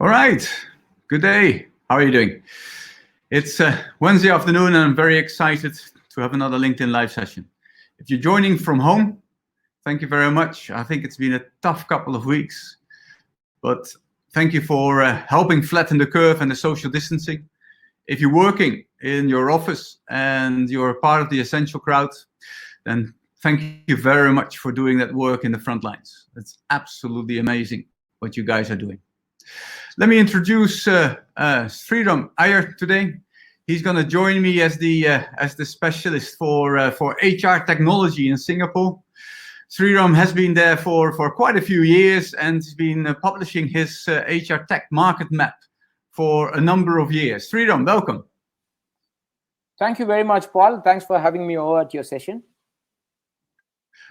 All right. Good day. How are you doing? It's Wednesday afternoon, and I'm very excited to have another LinkedIn Live session. If you're joining from home, thank you very much. I think it's been a tough couple of weeks, but thank you for helping flatten the curve and the social distancing. If you're working in your office and you're a part of the essential crowd, then thank you very much for doing that work in the front lines. It's absolutely amazing what you guys are doing. Let me introduce Sriram Iyer today. He's going to join me as the specialist for HR technology in Singapore. Sriram has been there for quite a few years and has been publishing his HR tech market map for a number of years. Sriram, welcome. Thank you very much, Paul. Thanks for having me over at your session.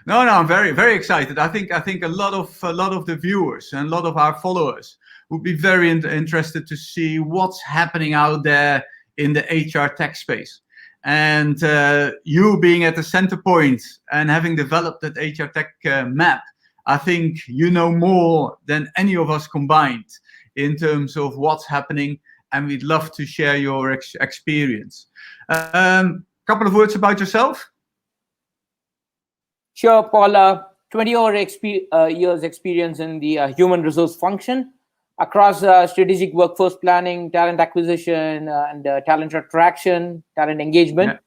No, I'm very, very excited. I think a lot of the viewers and a lot of our followers would be very interested to see what's happening out there in the HR tech space. And you being at the center point and having developed that HR tech map, I think you know more than any of us combined in terms of what's happening, and we'd love to share your experience. Couple of words about yourself? Sure, Paul. 20 years experience in the human resource function across strategic workforce planning, talent acquisition, and talent attraction, talent engagement.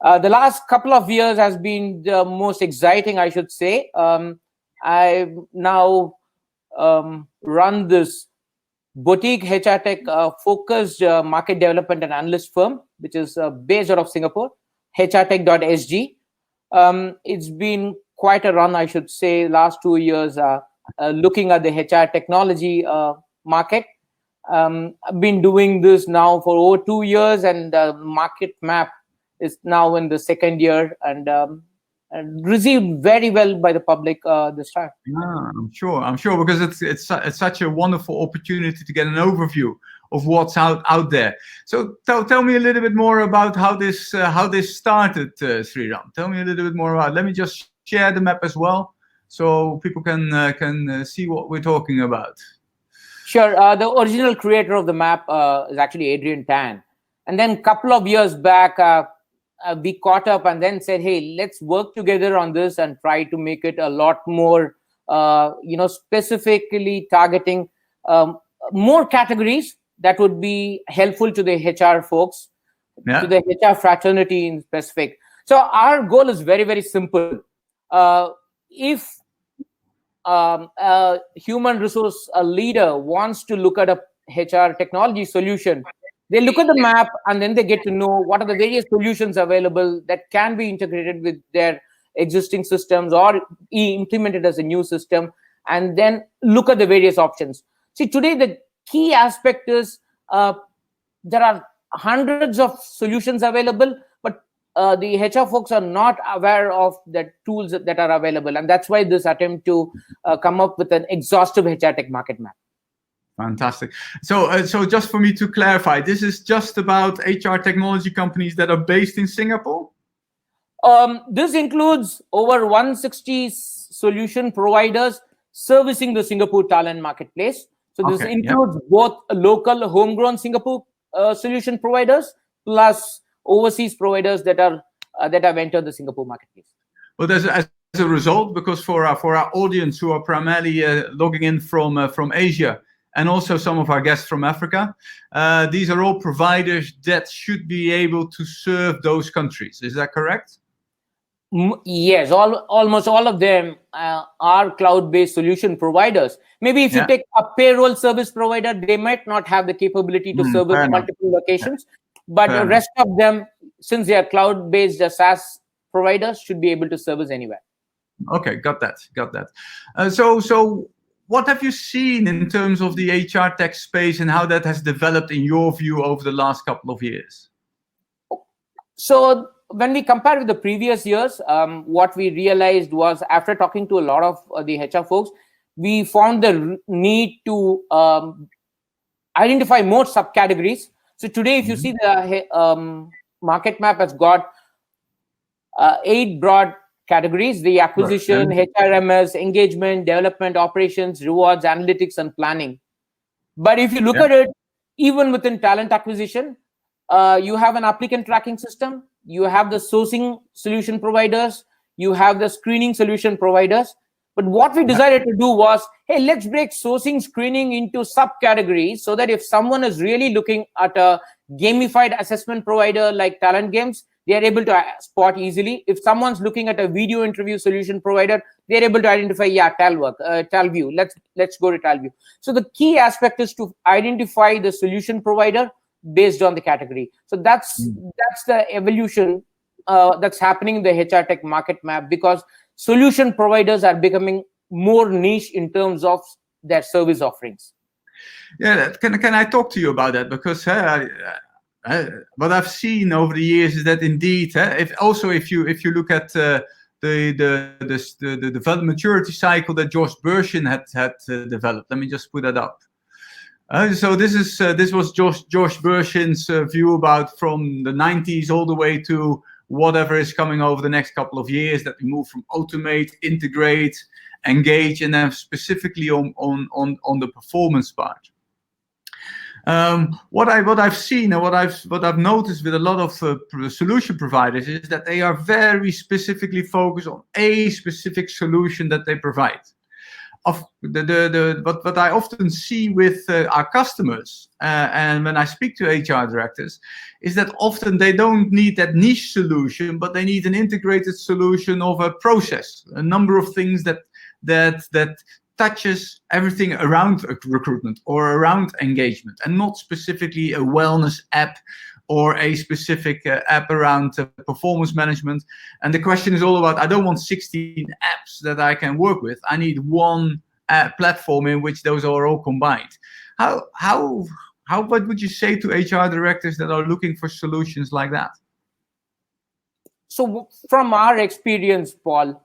Yeah. The last couple of years has been the most exciting, I should say. I now run this boutique HR tech focused market development and analyst firm, which is based out of Singapore, hrtech.sg. It's been quite a run, I should say, last 2 years, looking at the HR technology market. I've been doing this now for over 2 years, and the market map is now in the second year, and received very well by the public this time. Yeah, I'm sure, because it's such a wonderful opportunity to get an overview of what's out there. So tell me a little bit more about how this started, Sriram. Tell me a little bit more about. Let me just share the map as well, so people can see what we're talking about. Sure. The original creator of the map is actually Adrian Tan, and then a couple of years back, we caught up and then said, "Hey, let's work together on this and try to make it a lot more, specifically targeting more categories that would be helpful to the HR folks, to the HR fraternity in specific." So our goal is very, very simple. If a human resource leader wants to look at a HR technology solution, they look at the map and then they get to know what are the various solutions available that can be integrated with their existing systems or implemented as a new system, and then look at the various options. See, today the key aspect is there are hundreds of solutions available, but the HR folks are not aware of the tools that are available, and that's why this attempt to come up with an exhaustive HR tech market map. Fantastic. So just for me to clarify, this is just about HR technology companies that are based in Singapore? This includes over 160 solution providers servicing the Singapore talent marketplace. So this includes both local homegrown Singapore solution providers plus overseas providers that have entered the Singapore marketplace. Well, as a result, because for our audience who are primarily logging in from Asia, and also some of our guests from Africa, these are all providers that should be able to serve those countries. Is that correct? Yes, almost all of them are cloud-based solution providers. Maybe if you take a payroll service provider, they might not have the capability to service multiple locations, but the rest of them, since they are cloud-based SaaS providers, should be able to service anywhere. Okay, got that. So what have you seen in terms of the HR tech space and how that has developed in your view over the last couple of years? So when we compare with the previous years, what we realized was, after talking to a lot of the HR folks, we found the need to identify more subcategories. So today, if you see the market map has got 8 broad categories: the acquisition, HRMS, engagement, development, operations, rewards, analytics, and planning. But if you look at it, even within talent acquisition, you have an applicant tracking system, you have the sourcing solution providers, you have the screening solution providers. But what we decided to do was, hey, let's break sourcing screening into subcategories so that if someone is really looking at a gamified assessment provider like TalentGames, they are able to spot easily. If someone's looking at a video interview solution provider, they're able to identify, TalView. Let's go to TalView. So the key aspect is to identify the solution provider based on the category. So that's the evolution that's happening in the HR tech market map, because solution providers are becoming more niche in terms of their service offerings. Yeah, can I talk to you about that? Because what I've seen over the years is that indeed, if you look at the development maturity cycle that Josh Bersin had developed. Let me just put that up. So this was Josh Bersin's view about from the 90s all the way to whatever is coming over the next couple of years, that we move from automate, integrate, engage, and then specifically on the performance part. What I've seen and what I've noticed with a lot of solution providers is that they are very specifically focused on a specific solution that they provide. What I often see with our customers and when I speak to HR directors is that often they don't need that niche solution, but they need an integrated solution of a process, a number of things that touches everything around recruitment or around engagement, and not specifically a wellness app or a specific app around performance management. And the question is all about, I don't want 16 apps that I can work with. I need one platform in which those are all combined. What would you say to HR directors that are looking for solutions like that? So from our experience, Paul,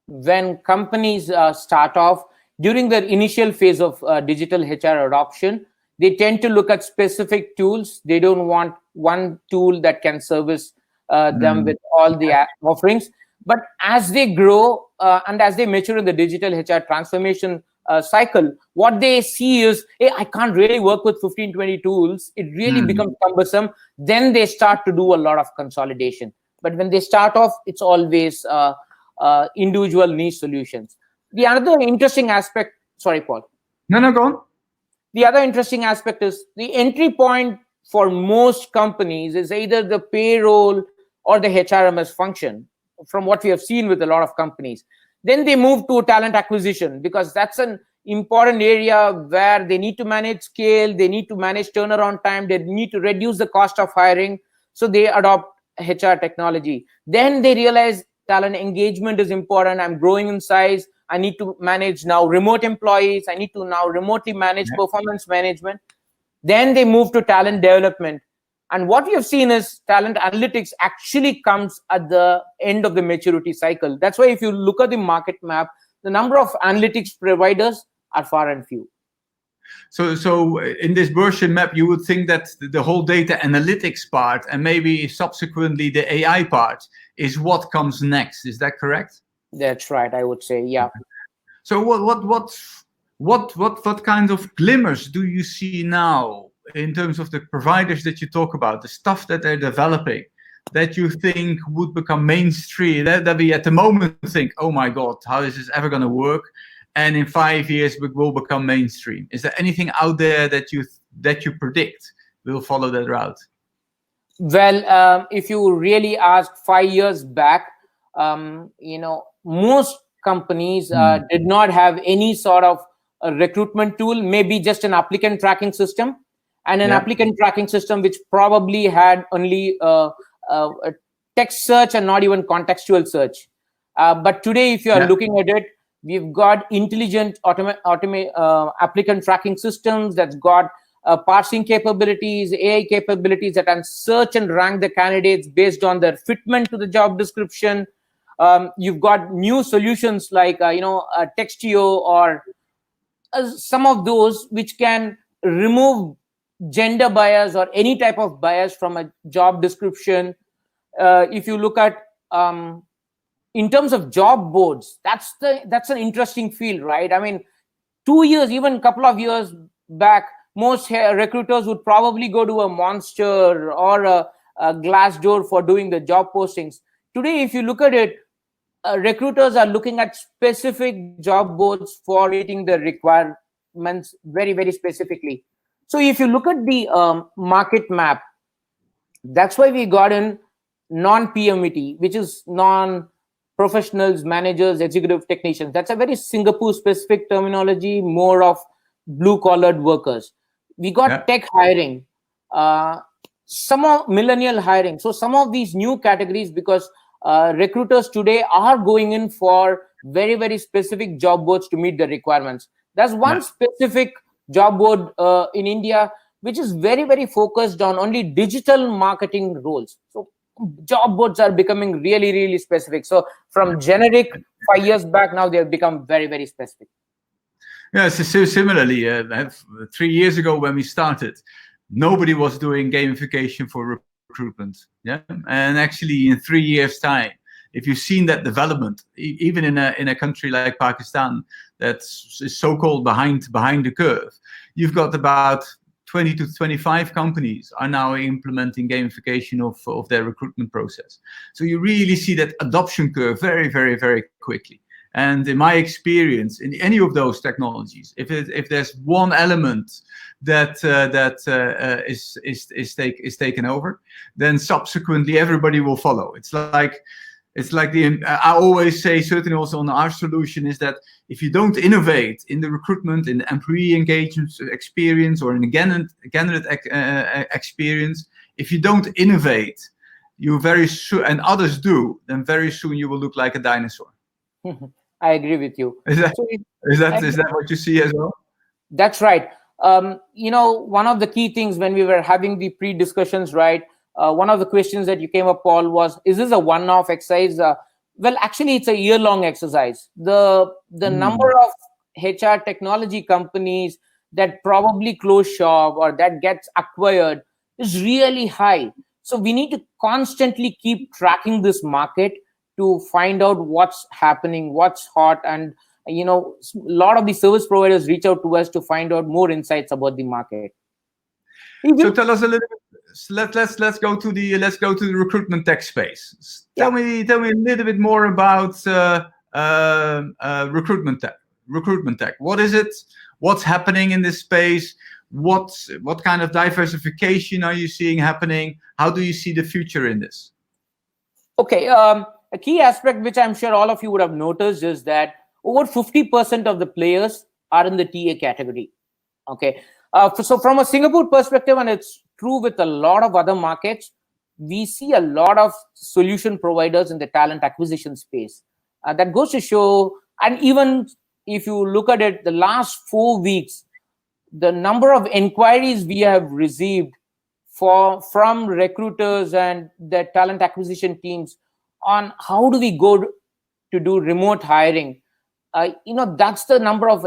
when companies start off, during their initial phase of digital HR adoption, they tend to look at specific tools. They don't want one tool that can service them with all the offerings. But as they grow and as they mature in the digital HR transformation cycle, what they see is, hey, I can't really work with 15, 20 tools. It really becomes cumbersome. Then they start to do a lot of consolidation. But when they start off, it's always individual niche solutions. The other interesting aspect, sorry, Paul. No, go on. The other interesting aspect is the entry point for most companies is either the payroll or the HRMS function, from what we have seen with a lot of companies. Then they move to talent acquisition, because that's an important area where they need to manage scale, they need to manage turnaround time, they need to reduce the cost of hiring. So they adopt HR technology. Then they realize talent engagement is important. I'm growing in size. I need to manage now remote employees. I need to now remotely manage performance management. Then they move to talent development. And what we have seen is talent analytics actually comes at the end of the maturity cycle. That's why if you look at the market map, the number of analytics providers are far and few. So in this version map, you would think that the whole data analytics part and maybe subsequently the AI part is what comes next. Is that correct? That's right. I would say, yeah. So what kind of glimmers do you see now in terms of the providers that you talk about, the stuff that they're developing, that you think would become mainstream, that we at the moment think, oh my God, how is this ever going to work? And in 5 years, it will become mainstream. Is there anything out there that you predict will follow that route? Well, if you really ask 5 years back, most companies did not have any sort of a recruitment tool, maybe just an applicant tracking system, and an applicant tracking system which probably had only a text search and not even contextual search. But today, if you are looking at it, we've got intelligent applicant tracking systems that's got parsing capabilities, AI capabilities that can search and rank the candidates based on their fitment to the job description. You've got new solutions like Textio or some of those which can remove gender bias or any type of bias from a job description. If you look at in terms of job boards, that's an interesting field, right? I mean, 2 years, even a couple of years back, most recruiters would probably go to a Monster or a Glassdoor for doing the job postings. Today, if you look at it, recruiters are looking at specific job boards for meeting the requirements very, very specifically. So if you look at the market map, that's why we got in non-PMET, which is non-professionals, managers, executive technicians. That's a very Singapore-specific terminology, more of blue-collared workers. We got tech hiring, some of millennial hiring. So some of these new categories, because recruiters today are going in for very, very specific job boards to meet the requirements. There's one specific job board in India, which is very, very focused on only digital marketing roles. So job boards are becoming really, really specific. So from generic 5 years back, now they have become very, very specific. Yeah, so similarly, 3 years ago when we started, nobody was doing gamification for recruitment. Yeah, and actually in 3 years' time, if you've seen that development, even in a country like Pakistan that's so-called behind the curve, you've got about 20 to 25 companies are now implementing gamification of their recruitment process. So you really see that adoption curve very, very, very quickly. And in my experience, in any of those technologies, if there's one element that is taken over, then subsequently everybody will follow. It's like I always say, certainly also on our solution, is that if you don't innovate in the recruitment, in the employee engagement experience, or in the candidate experience, if you don't innovate, you very soon, and others do, then very soon you will look like a dinosaur. I agree with you. Is that what you see as well? That's right. One of the key things when we were having the pre-discussions, right? One of the questions that you came up, Paul, was, is this a one-off exercise? Well, actually, it's a year-long exercise. The number of HR technology companies that probably close shop or that gets acquired is really high. So we need to constantly keep tracking this market to find out what's happening, what's hot, and a lot of the service providers reach out to us to find out more insights about the market. So tell us a little bit. Let's go to the recruitment tech space. Tell me a little bit more about recruitment tech. What is it? What's happening in this space? What kind of diversification are you seeing happening? How do you see the future in this? Okay. A key aspect which I'm sure all of you would have noticed is that over 50% of the players are in the TA category. Okay. So from a Singapore perspective, and it's true with a lot of other markets, we see a lot of solution providers in the talent acquisition space. That goes to show, and even if you look at it, the last 4 weeks, the number of inquiries we have received from recruiters and the talent acquisition teams on how do we go to do remote hiring, that's the number of,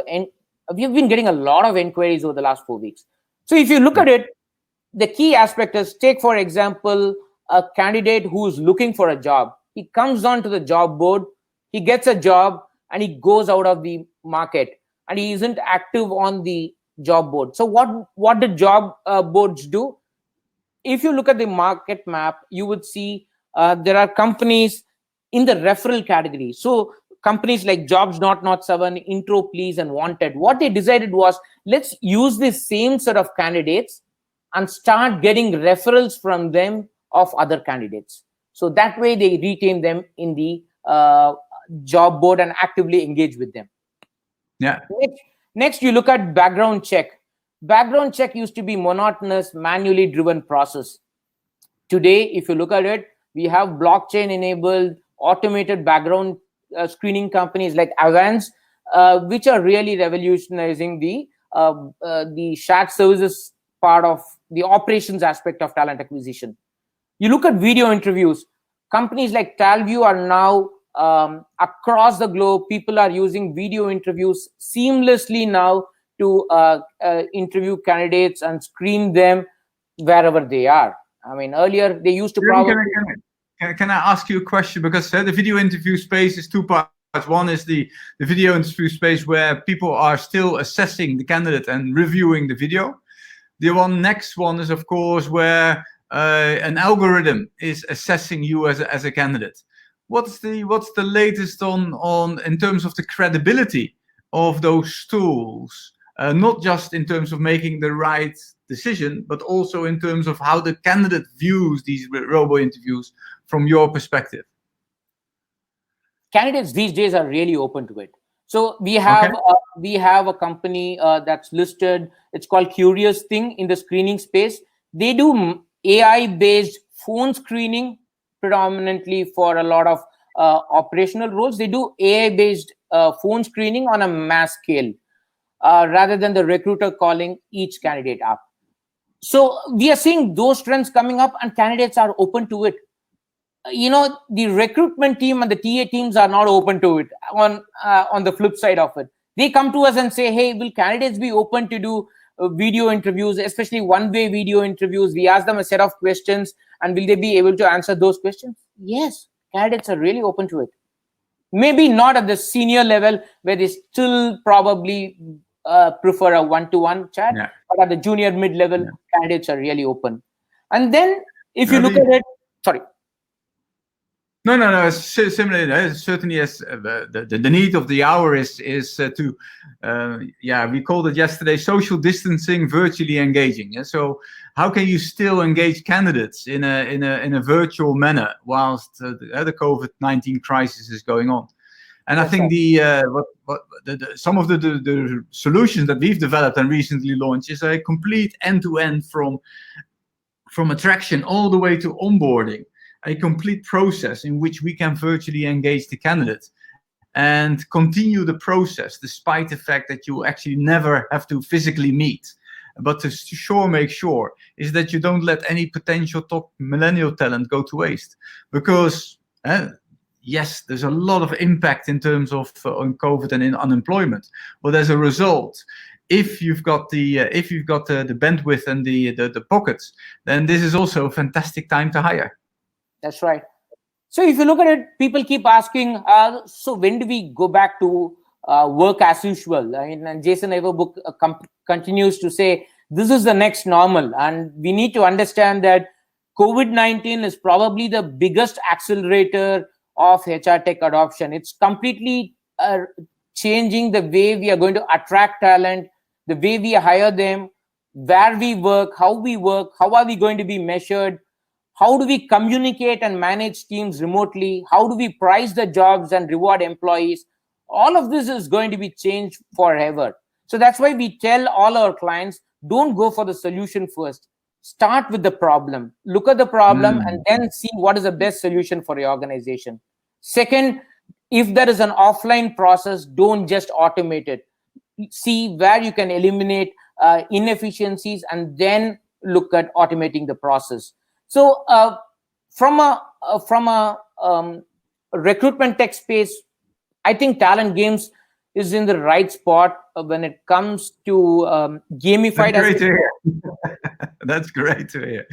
we've been getting a lot of inquiries over the last 4 weeks. So if you look at it, the key aspect is, take for example, a candidate who's looking for a job. He comes onto the job board, he gets a job, and he goes out of the market, and he isn't active on the job board. So what do job boards do? If you look at the market map, you would see there are companies in the referral category. So companies like Jobs.7, Intro Please, and Wanted, what they decided was, let's use the same set of candidates and start getting referrals from them of other candidates. So that way they retain them in the job board and actively engage with them. Yeah. Next, you look at background check. Background check used to be monotonous, manually driven process. Today, if you look at it, we have blockchain-enabled automated background screening companies like Avance, which are really revolutionizing the shared services part of the operations aspect of talent acquisition. You look at video interviews. Companies like Talview are now across the globe. People are using video interviews seamlessly now to interview candidates and screen them wherever they are. I mean, earlier they used to probably... Can I ask you a question? Because the video interview space is two parts. One is the video interview space where people are still assessing the candidate and reviewing the video. The next one is, of course, where an algorithm is assessing you as a candidate. What's the latest on in terms of the credibility of those tools? Not just in terms of making the right decision, but also in terms of how the candidate views these robo interviews from your perspective. Candidates these days are really open to it. So we have a company that's listed. It's called Curious Thing in the screening space. They do AI-based phone screening predominantly for a lot of operational roles. They do AI-based phone screening on a mass scale rather than the recruiter calling each candidate up. So we are seeing those trends coming up, and candidates are open to it. The recruitment team and the TA teams are not open to it. On the flip side of it, they come to us and say, hey, will candidates be open to do video interviews, especially one-way video interviews? We ask them a set of questions, and will they be able to answer those questions? Yes, candidates are really open to it. Maybe not at the senior level, where they still probably prefer a one-to-one chat, but at the junior mid-level, candidates are really open. And then if you look at it, sorry. No. Similarly, certainly, as the need of the hour is to we called it yesterday social distancing, virtually engaging. Yeah? So how can you still engage candidates in a virtual manner whilst the COVID-19 crisis is going on? And I think some of the solutions that we've developed and recently launched is a complete end-to-end from attraction all the way to onboarding. A complete process in which we can virtually engage the candidate and continue the process despite the fact that you actually never have to physically meet. But to make sure is that you don't let any potential top millennial talent go to waste. Because yes, there's a lot of impact in terms of on COVID and in unemployment. But as a result, if you've got the bandwidth and the pockets, then this is also a fantastic time to hire. That's right. So if you look at it, people keep asking, so when do we go back to work as usual? And Jason Iyer book continues to say, this is the next normal. And we need to understand that COVID-19 is probably the biggest accelerator of HR tech adoption. It's completely changing the way we are going to attract talent, the way we hire them, where we work, how are we going to be measured? How do we communicate and manage teams remotely? How do we price the jobs and reward employees? All of this is going to be changed forever. So that's why we tell all our clients, don't go for the solution first. Start with the problem. Look at the problem and then see what is the best solution for your organization. Second, if there is an offline process, don't just automate it. See where you can eliminate inefficiencies and then look at automating the process. So from a recruitment tech space, I think TalentGames is in the right spot when it comes to gamified. That's great to hear. That's great to hear.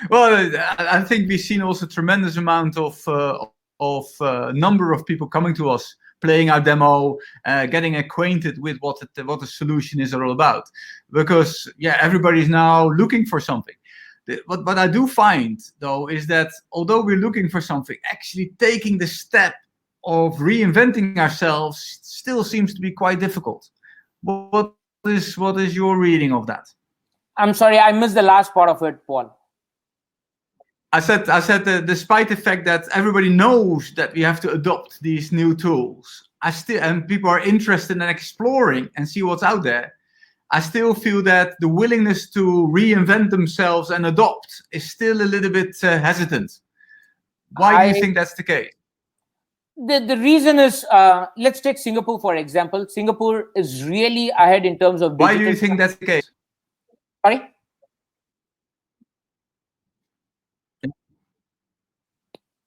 Well, I think we've seen also tremendous amount of number of people coming to us, playing our demo, getting acquainted with what the solution is all about. Because everybody's now looking for something. What I do find, though, is that although we're looking for something, actually taking the step of reinventing ourselves still seems to be quite difficult. What is your reading of that? I'm sorry, I missed the last part of it, Paul. I said that despite the fact that everybody knows that we have to adopt these new tools, and people are interested in exploring and see what's out there, I still feel that the willingness to reinvent themselves and adopt is still a little bit hesitant. Why do you think that's the case? The reason is, let's take Singapore, for example. Singapore is really ahead in terms of digital. Why do you think that's the case? Sorry?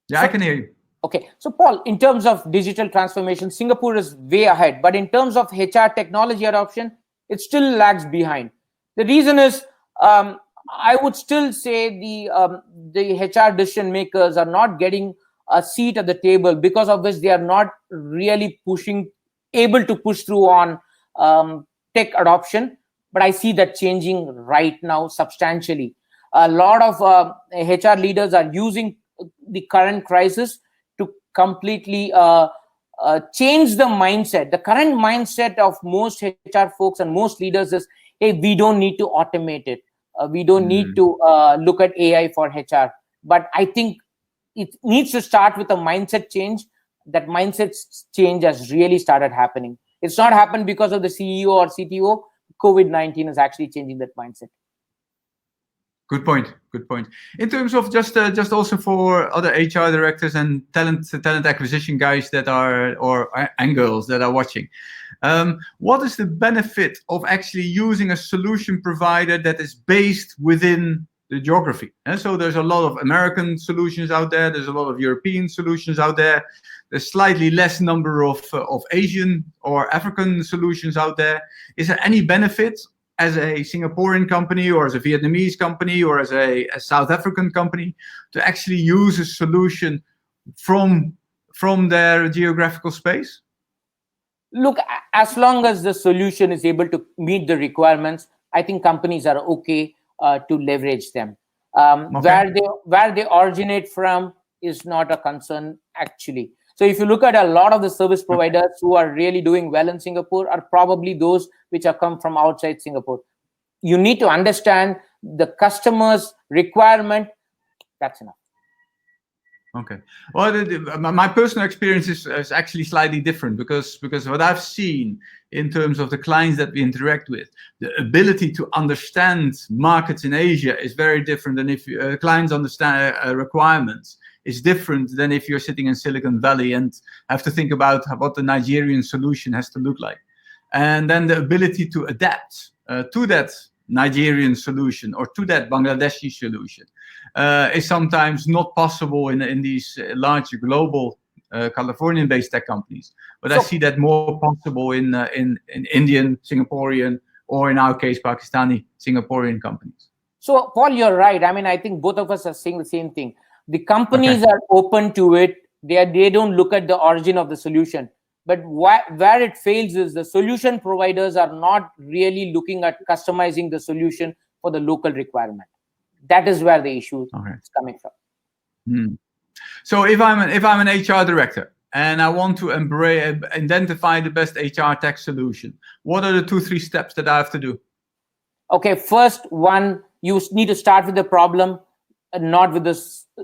Yeah, I can hear you. Okay, so Paul, in terms of digital transformation, Singapore is way ahead. But in terms of HR technology adoption, it still lags behind. The reason is, I would still say the HR decision makers are not getting a seat at the table, because of which they are not really able to push through on tech adoption. But I see that changing right now substantially. A lot of HR leaders are using the current crisis to completely change the mindset. The current mindset of most HR folks and most leaders is, hey, we don't need to automate it. We don't need to look at AI for HR. But I think it needs to start with a mindset change. That mindset change has really started happening. It's not happened because of the CEO or CTO. COVID-19 is actually changing that mindset. Good point. Good point. In terms of just also for other HR directors and talent acquisition guys that are and girls that are watching, what is the benefit of actually using a solution provider that is based within the geography? And so there's a lot of American solutions out there. There's a lot of European solutions out there. There's slightly less number of Asian or African solutions out there. Is there any benefit as a Singaporean company or as a Vietnamese company or as a South African company to actually use a solution from their geographical space? Look, as long as the solution is able to meet the requirements, I think companies are okay to leverage them. Okay. Where they originate from is not a concern, actually. So if you look at a lot of the service providers who are really doing well in Singapore are probably those which have come from outside Singapore. You need to understand the customer's requirement. That's enough. Okay. Well, my personal experience is actually slightly different because what I've seen in terms of the clients that we interact with, the ability to understand markets in Asia is very different than if clients understand requirements. Is different than if you're sitting in Silicon Valley and have to think about what the Nigerian solution has to look like. And then the ability to adapt to that Nigerian solution or to that Bangladeshi solution is sometimes not possible in these large global Californian-based tech companies. But I see that more possible in Indian, Singaporean, or in our case, Pakistani, Singaporean companies. So, Paul, you're right. I mean, I think both of us are saying the same thing. The companies are open to it. They don't look at the origin of the solution. But where it fails is the solution providers are not really looking at customizing the solution for the local requirement. That is where the issue is coming from. So if I'm an HR director and I want to identify the best HR tech solution, what are the 2-3 steps that I have to do? Okay, first one, you need to start with the problem and not with the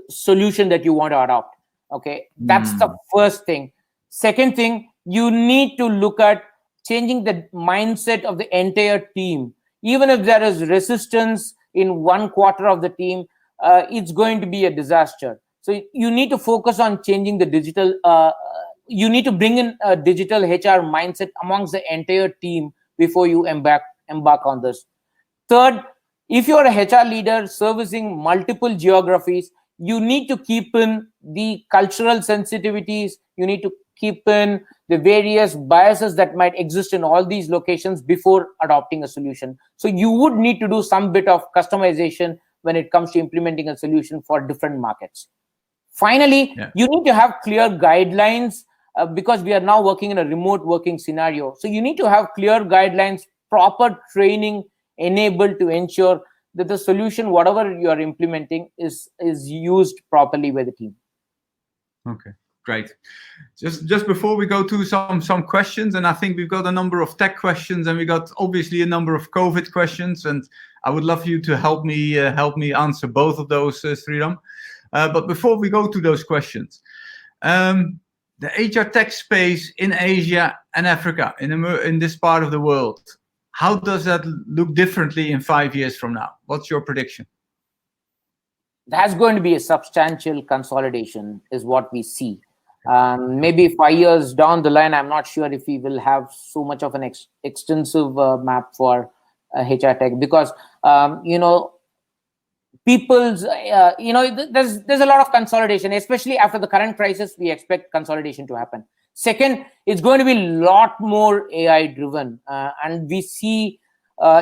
solution that you want to adopt. Okay, that's the first thing. Second thing, you need to look at changing the mindset of the entire team. Even if there is resistance in one quarter of the team, it's going to be a disaster. So you need to focus on changing the digital. You need to bring in a digital HR mindset amongst the entire team before you embark on this. Third, if you're a HR leader servicing multiple geographies, you need to keep in the cultural sensitivities. You need to keep in the various biases that might exist in all these locations before adopting a solution. So you would need to do some bit of customization when it comes to implementing a solution for different markets. Finally, you need to have clear guidelines because we are now working in a remote working scenario. So you need to have clear guidelines, proper training enabled to ensure that the solution, whatever you are implementing, is used properly by the team. Okay, great. Just before we go to some questions, and I think we've got a number of tech questions, and we got obviously a number of COVID questions, and I would love you to help me answer both of those, Sriram. But before we go to those questions, the HR tech space in Asia and Africa, in this part of the world, how does that look differently in 5 years from now? What's your prediction? That's going to be a substantial consolidation is what we see. Maybe 5 years down the line, I'm not sure if we will have so much of an extensive map for HR tech because, people's, there's a lot of consolidation, especially after the current crisis, we expect consolidation to happen. Second, it's going to be a lot more AI driven. And we see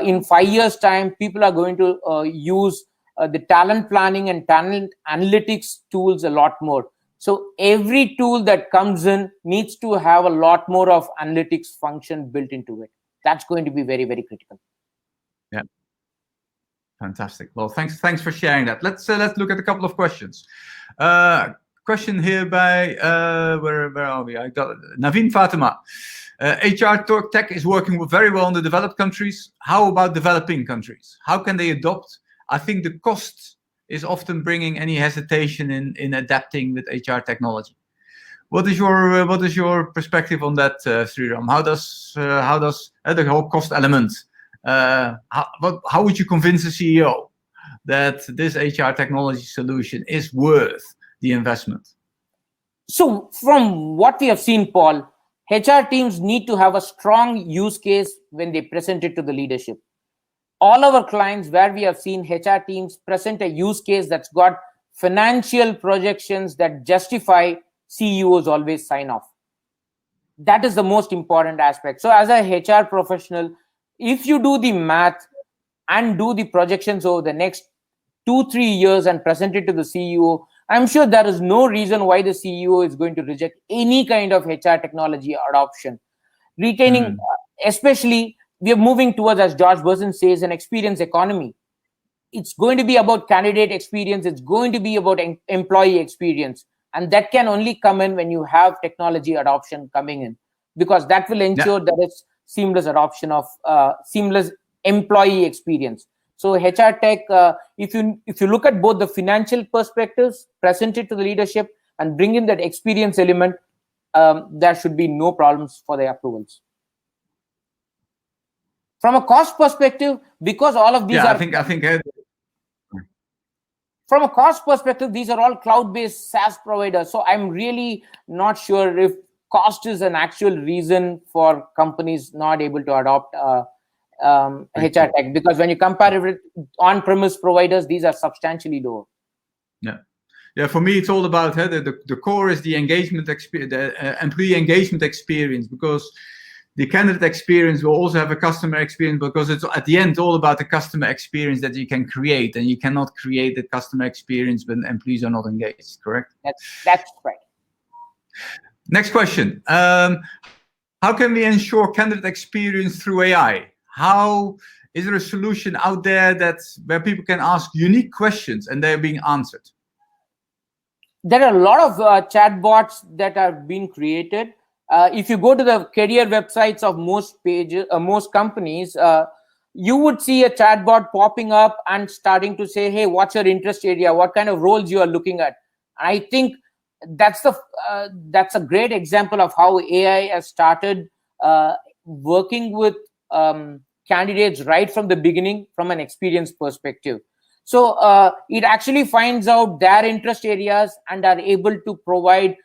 in 5 years time, people are going to use the talent planning and talent analytics tools a lot more. So every tool that comes in needs to have a lot more of analytics function built into it. That's going to be very, very critical. Yeah. Fantastic. Well, thanks for sharing that. Let's look at a couple of questions. Question here by where are we? I got it. Naveen Fatima. HR tech is working very well in the developed countries. How about developing countries? How can they adopt? I think the cost is often bringing any hesitation in adapting with HR technology. What is your perspective on that, Sriram? How does the whole cost element? How would you convince a CEO that this HR technology solution is worth the investment? So from what we have seen, Paul, HR teams need to have a strong use case when they present it to the leadership. All our clients where we have seen HR teams present a use case that's got financial projections that justify, CEOs always sign off. That is the most important aspect. So as a HR professional, if you do the math and do the projections over the next 2-3 years and present it to the CEO, I'm sure there is no reason why the CEO is going to reject any kind of HR technology adoption. Retaining, especially, we are moving towards, as George Burson says, an experience economy. It's going to be about candidate experience. It's going to be about employee experience. And that can only come in when you have technology adoption coming in, because that will ensure that it's seamless adoption of seamless employee experience. So HR tech, if you look at both the financial perspectives, present it to the leadership and bring in that experience element, there should be no problems for the approvals. From a cost perspective, because all of these are... From a cost perspective, these are all cloud-based SaaS providers. So I'm really not sure if cost is an actual reason for companies not able to adopt HR tech, because when you compare it with on-premise providers, these are substantially lower. Yeah. For me, it's all about the core is the engagement experience, the employee engagement experience, because the candidate experience will also have a customer experience, because it's at the end all about the customer experience that you can create, and you cannot create the customer experience when employees are not engaged. Correct? That's right. Next question. How can we ensure candidate experience through AI? How is there a solution out there where people can ask unique questions and they're being answered? There are a lot of chatbots that are being created. If you go to the career websites of most companies, you would see a chatbot popping up and starting to say, hey, what's your interest area? What kind of roles you are looking at? I think that's a great example of how AI has started working with candidates right from the beginning from an experience perspective. So it actually finds out their interest areas and are able to provide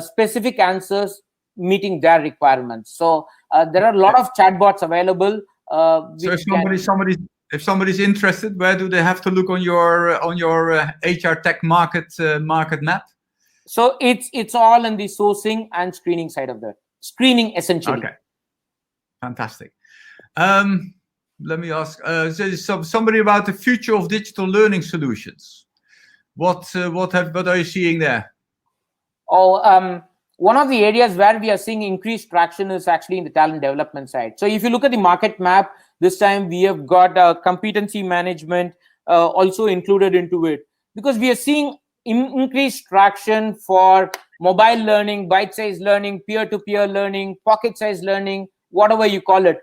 specific answers meeting their requirements. So there are a lot of chatbots available. So if somebody's interested, where do they have to look on your HR tech market map? So it's all in the sourcing and screening side of that. Screening essentially. Okay. Fantastic. Let me ask somebody about the future of digital learning solutions. What are you seeing there? One of the areas where we are seeing increased traction is actually in the talent development side. So if you look at the market map, this time we have got competency management also included into it, because we are seeing increased traction for mobile learning, bite-sized learning, peer-to-peer learning, pocket-sized learning, whatever you call it.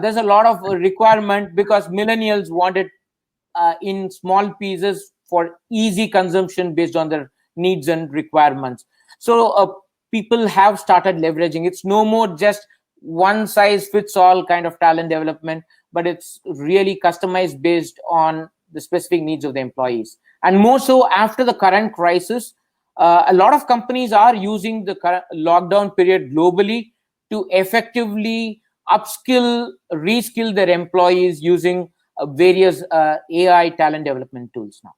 There's a lot of requirement because millennials want it in small pieces for easy consumption based on their needs and requirements. So people have started leveraging. It's no more just one size fits all kind of talent development, but it's really customized based on the specific needs of the employees. And more so after the current crisis, a lot of companies are using the current lockdown period globally to effectively upskill, reskill their employees using various AI talent development tools now.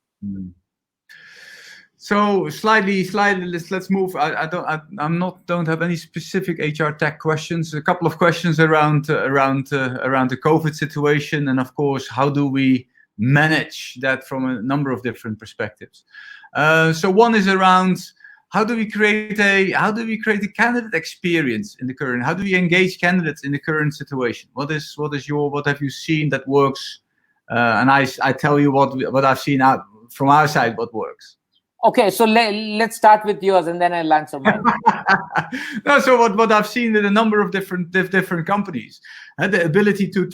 So slightly, let's move. I don't have any specific HR tech questions. A couple of questions around the COVID situation, and of course, how do we manage that from a number of different perspectives. So one is around how do we create a candidate experience in the current? How do we engage candidates in the current situation? What have you seen that works? And I tell you what I've seen out from our side, what works. Okay, so let's start with yours, and then I'll answer mine. No, so what I've seen with a number of different companies, the ability to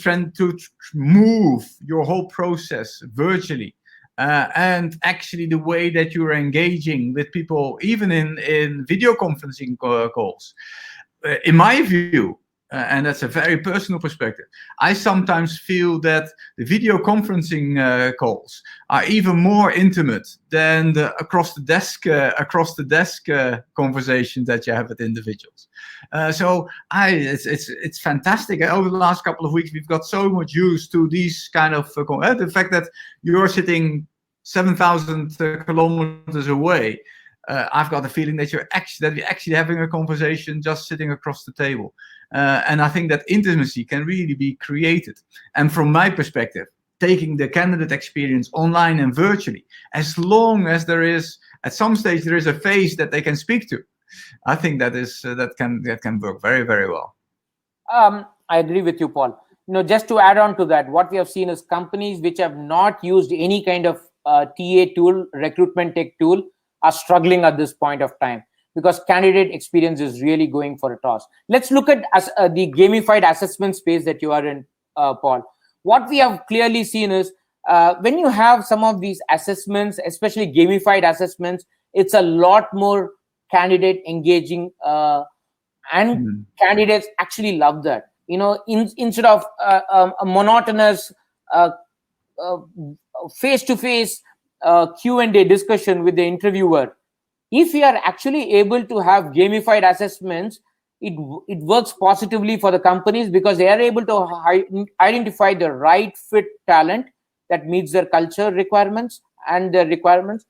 move your whole process virtually, and actually the way that you're engaging with people, even in video conferencing calls. In my view, and that's a very personal perspective, I sometimes feel that the video conferencing calls are even more intimate than the across the desk conversations that you have with individuals. It's fantastic. Over the last couple of weeks, we've got so much used to these kind of the fact that you're sitting 7,000 kilometers away. I've got the feeling that we're actually having a conversation just sitting across the table. And I think that intimacy can really be created. And from my perspective, taking the candidate experience online and virtually, as long as there is, at some stage, there is a face that they can speak to, I think that can work very, very well. I agree with you, Paul. Just to add on to that, what we have seen is companies which have not used any kind of TA tool, recruitment tech tool, are struggling at this point of time, because candidate experience is really going for a toss. Let's look at the gamified assessment space that you are in, Paul. What we have clearly seen is when you have some of these assessments, especially gamified assessments, it's a lot more candidate engaging, and candidates actually love that. Instead of a monotonous face-to-face Q&A discussion with the interviewer, if we are actually able to have gamified assessments, it works positively for the companies, because they are able to identify the right fit talent that meets their culture requirements and their requirements,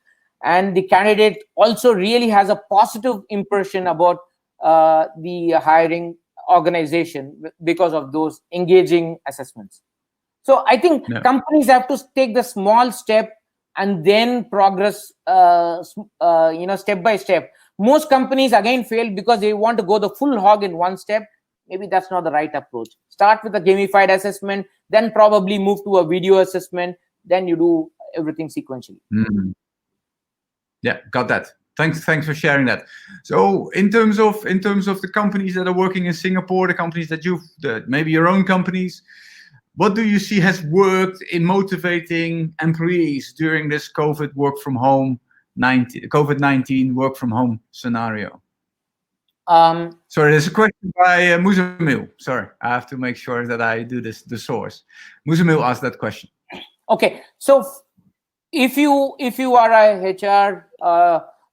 and the candidate also really has a positive impression about the hiring organization because of those engaging assessments. So I think companies have to take the small step and then progress, step by step. Most companies again fail because they want to go the full hog in one step. Maybe that's not the right approach. Start with a gamified assessment, then probably move to a video assessment, then you do everything sequentially. Yeah, got that. Thanks for sharing that. So in terms of the companies that are working in Singapore, the companies that maybe your own companies, what do you see has worked in motivating employees during this COVID-19 work from home scenario? Sorry, there's a question by Muzamil. Sorry, I have to make sure that I do the source. Muzamil asked that question. Okay, so if you are a HR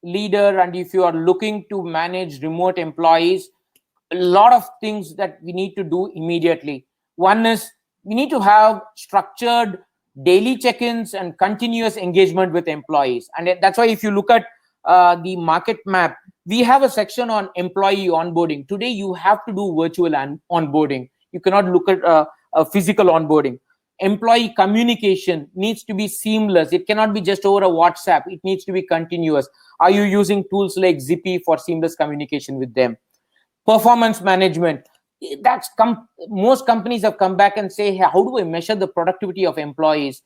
leader, and if you are looking to manage remote employees, a lot of things that we need to do immediately. One is we need to have structured daily check-ins and continuous engagement with employees. And that's why if you look at the market map, we have a section on employee onboarding. Today, you have to do virtual onboarding. You cannot look at a physical onboarding. Employee communication needs to be seamless. It cannot be just over a WhatsApp. It needs to be continuous. Are you using tools like Zippy for seamless communication with them? Performance management. Most companies have come back and say, hey, how do I measure the productivity of employees?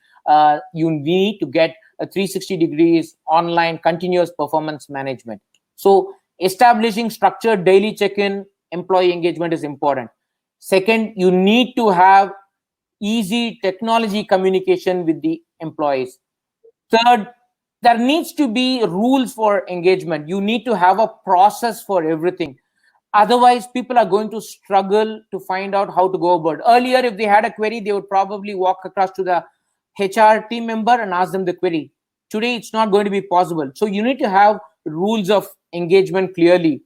You need to get a 360 degrees online continuous performance management. So establishing structured daily check-in employee engagement is important. Second, you need to have easy technology communication with the employees. Third, there needs to be rules for engagement. You need to have a process for everything. Otherwise, people are going to struggle to find out how to go about it. Earlier, if they had a query, they would probably walk across to the HR team member and ask them the query. Today, it's not going to be possible. So you need to have rules of engagement clearly.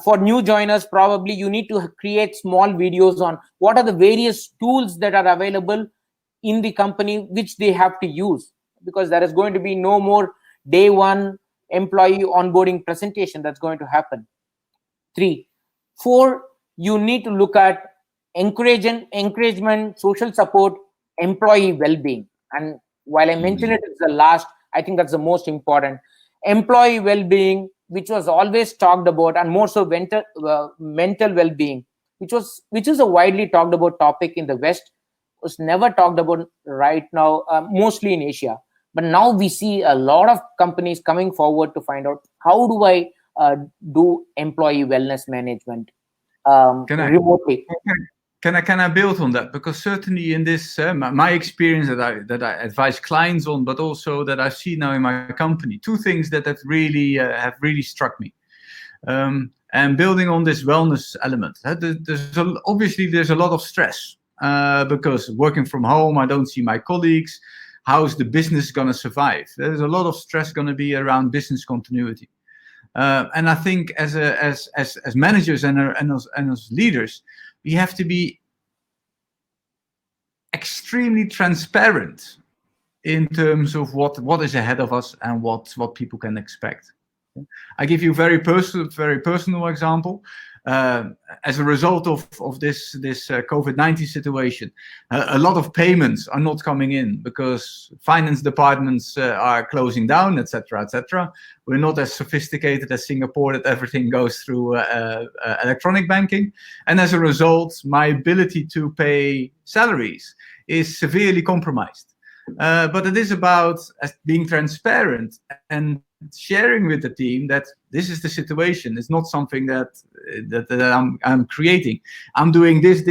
For new joiners, probably you need to create small videos on what are the various tools that are available in the company which they have to use, because there is going to be no more day one employee onboarding presentation that's going to happen. 3, 4, you need to look at encouragement, social support, employee well-being. And while I mentioned it's the last, I think that's the most important. Employee well-being which was always talked about, and more so mental well-being, which is a widely talked about topic in the West, was never talked about right now, mostly in Asia. But now we see a lot of companies coming forward to find out, how do I do employee wellness management remotely? Can I build on that? Because certainly in this, my experience that I advise clients on, but also that I see now in my company, two things that have really struck me. And building on this wellness element, obviously there's a lot of stress because working from home, I don't see my colleagues. How's the business going to survive? There's a lot of stress going to be around business continuity. And I think as managers and as leaders, we have to be extremely transparent in terms of what is ahead of us and what people can expect. I give you a very personal example. As a result of this COVID-19 situation, a lot of payments are not coming in because finance departments are closing down, etc., etc. We're not as sophisticated as Singapore that everything goes through electronic banking, and as a result, my ability to pay salaries is severely compromised. But it is about being transparent and sharing with the team that this is the situation. It's not something that I'm creating. I'm doing this,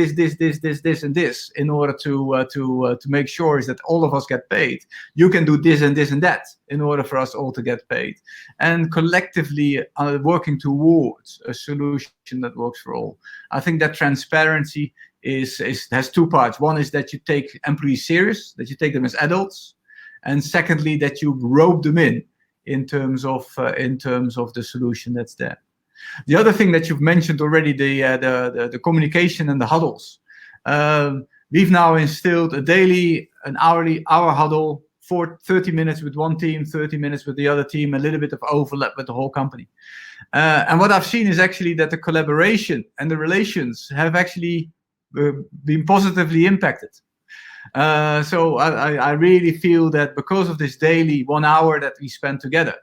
and this in order to make sure is that all of us get paid. You can do this and this and that in order for us all to get paid, and collectively working towards a solution that works for all. I think that transparency has two parts. One is that you take employees serious, that you take them as adults, and secondly that you rope them in terms of the solution that's there. The other thing that you've mentioned already, the communication and the huddles. We've now instilled a daily, an hour huddle for 30 minutes with one team, 30 minutes with the other team, a little bit of overlap with the whole company. And what I've seen is actually that the collaboration and the relations have actually been positively impacted. So I really feel that because of this daily 1 hour that we spend together,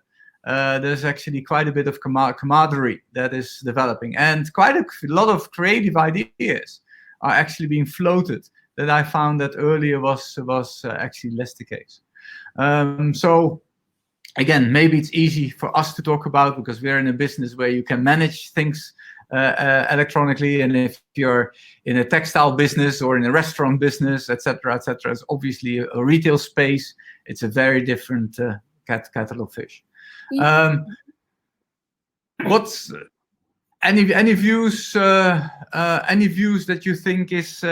there's actually quite a bit of camaraderie that is developing, and quite a lot of creative ideas are actually being floated that I found that earlier was actually less the case. So again, maybe it's easy for us to talk about because we're in a business where you can manage things electronically, and if you're in a textile business or in a restaurant business, etc., it's obviously a retail space. It's a very different kettle of fish. What's any views that you think is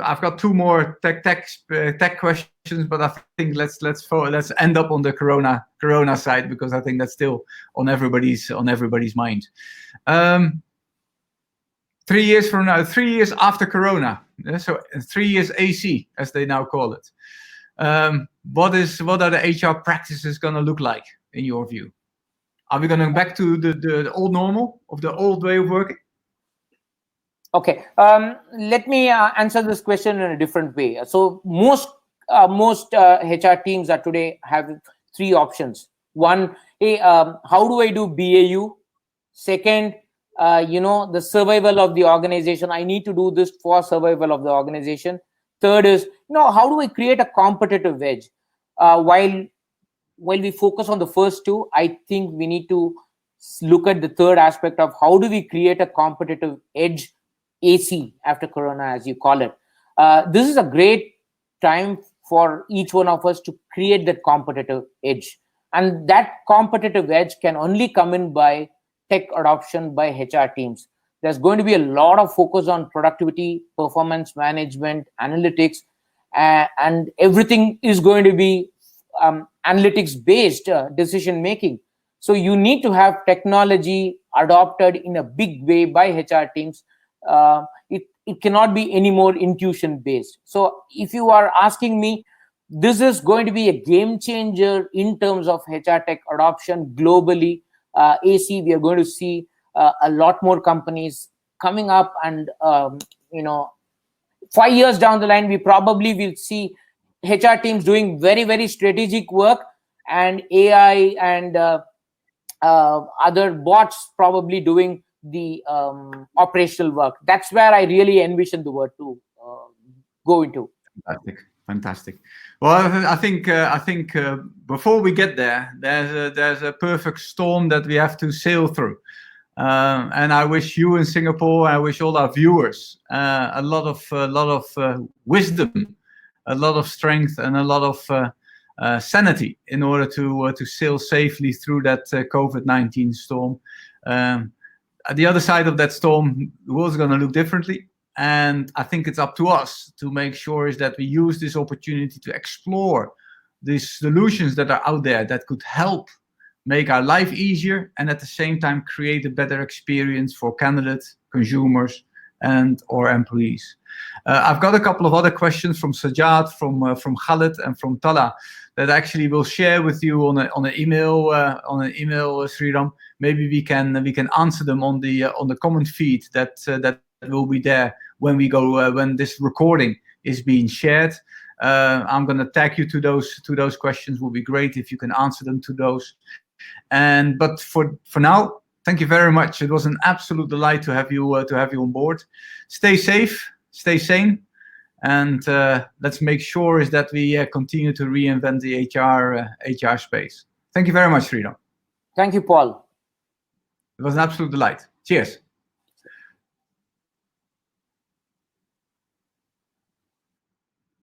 I've got two more tech questions, but I think let's end up on the corona side because I think that's still on everybody's mind. 3 years from now, 3 years after corona, so 3 years AC as they now call it. What are the HR practices going to look like in your view? Are we going to go back to the old normal of the old way of working? Okay, let me answer this question in a different way. So most HR teams are today have three options. One, hey, how do I do BAU? Second, the survival of the organization. I need to do this for survival of the organization. Third is, how do I create a competitive edge? While we focus on the first two, I think we need to look at the third aspect of how do we create a competitive edge, AC, after corona, as you call it. This is a great time for each one of us to create that competitive edge. And that competitive edge can only come in by tech adoption by HR teams. There's going to be a lot of focus on productivity, performance management, analytics, and everything is going to be analytics-based decision making. So you need to have technology adopted in a big way by HR teams. It cannot be any more intuition-based. So if you are asking me, this is going to be a game changer in terms of HR tech adoption globally. AC, we are going to see a lot more companies coming up, and 5 years down the line, we probably will see HR teams doing very, very strategic work, and AI and other bots probably doing the operational work. That's where I really envision the world to go into. Fantastic. Well, I think before we get there, there's a perfect storm that we have to sail through. And I wish you in Singapore, I wish all our viewers a lot of wisdom, a lot of strength, and a lot of sanity in order to sail safely through that COVID-19 storm. At the other side of that storm, the world's going to look differently. And I think it's up to us to make sure is that we use this opportunity to explore these solutions that are out there that could help make our life easier and at the same time create a better experience for candidates, consumers, and or employees. I've got a couple of other questions from Sajjad, from Khalid, and from Tala that actually will share with you on an email, Sriram. Maybe we can answer them on the comment feed that will be there when we go when this recording is being shared. I'm going to tag you to those questions. Will be great if you can answer them to those. But for now, thank you very much. It was an absolute delight to have you on board. Stay safe, stay sane, and let's make sure is that we continue to reinvent the HR space. Thank you very much, Sriram. Thank you, Paul. It was an absolute delight. Cheers.